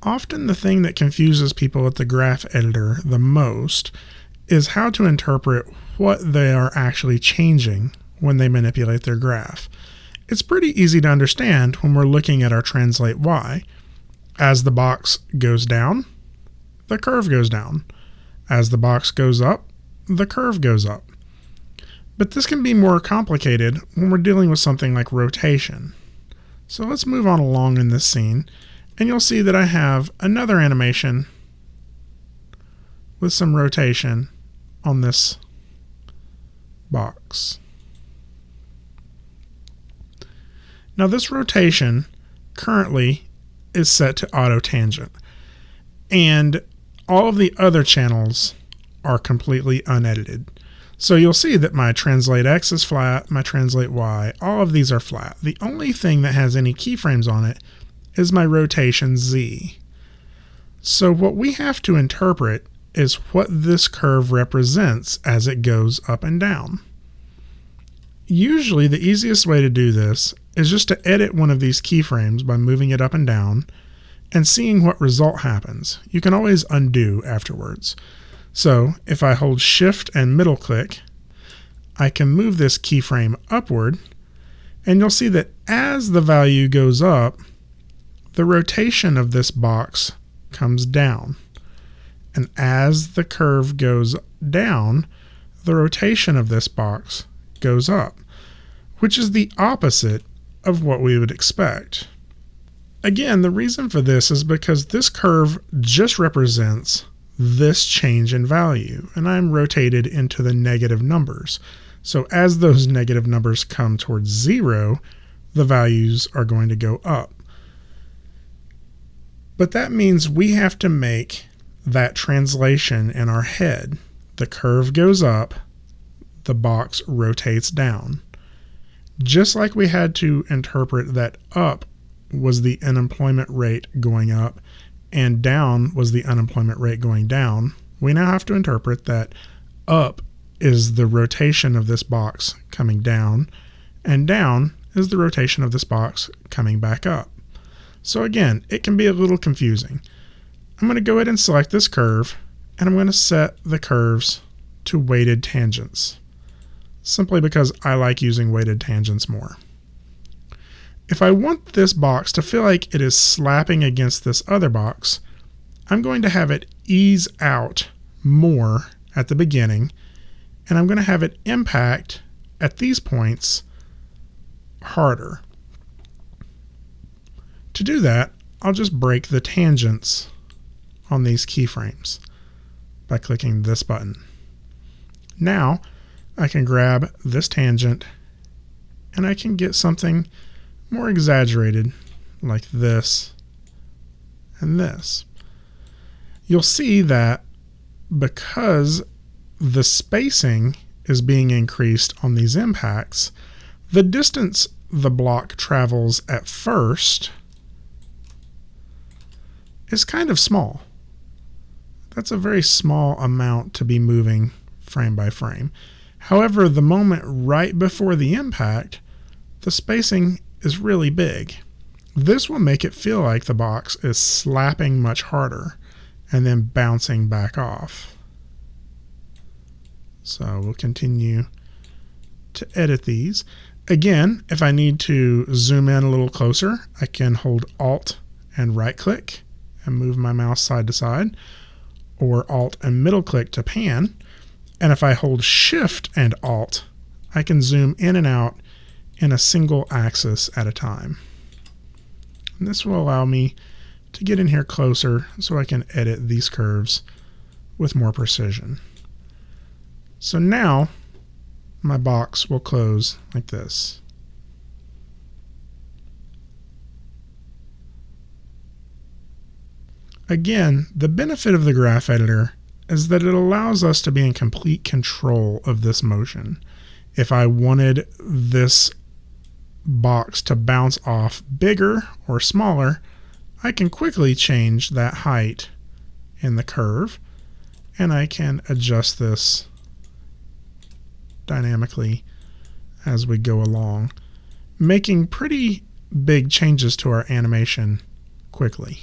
Often the thing that confuses people at the graph editor the most is how to interpret what they are actually changing when they manipulate their graph. It's pretty easy to understand when we're looking at our translate y. As the box goes down, the curve goes down. As the box goes up, the curve goes up. But this can be more complicated when we're dealing with something like rotation. So let's move on along in this scene, and you'll see that I have another animation with some rotation on this box. Now this rotation currently is set to auto tangent, and all of the other channels are completely unedited. So you'll see that my translate X is flat, my translate Y, all of these are flat. The only thing that has any keyframes on it is my rotation Z. So what we have to interpret is what this curve represents as it goes up and down. Usually the easiest way to do this is just to edit one of these keyframes by moving it up and down and seeing what result happens. You can always undo afterwards. So if I hold Shift and middle click, I can move this keyframe upward, and you'll see that as the value goes up, the rotation of this box comes down. And as the curve goes down, the rotation of this box goes up, which is the opposite of what we would expect. Again, the reason for this is because this curve just represents this change in value, and I'm rotated into the negative numbers. So as those negative numbers come towards 0, the values are going to go up. But that means we have to make that translation in our head. The curve goes up, the box rotates down. Just like we had to interpret that up was the unemployment rate going up and down was the unemployment rate going down, we now have to interpret that up is the rotation of this box coming down, and down is the rotation of this box coming back up. So again, it can be a little confusing. I'm going to go ahead and select this curve, and I'm going to set the curves to weighted tangents, simply because I like using weighted tangents more. If I want this box to feel like it is slapping against this other box, I'm going to have it ease out more at the beginning, and I'm going to have it impact at these points harder. To do that, I'll just break the tangents on these keyframes by clicking this button. Now I can grab this tangent and I can get something more exaggerated like this and this. You'll see that because the spacing is being increased on these impacts, the distance the block travels at first is kind of small. That's a very small amount to be moving frame by frame. However, the moment right before the impact, the spacing is really big. This will make it feel like the box is slapping much harder and then bouncing back off. So we'll continue to edit these. Again, if I need to zoom in a little closer, I can hold Alt and right click and move my mouse side to side, or Alt and middle click to pan. And if I hold Shift and Alt, I can zoom in and out in a single axis at a time. And this will allow me to get in here closer so I can edit these curves with more precision. So now my box will close like this. Again, the benefit of the graph editor is that it allows us to be in complete control of this motion. If I wanted this box to bounce off bigger or smaller, I can quickly change that height in the curve, and I can adjust this dynamically as we go along, making pretty big changes to our animation quickly.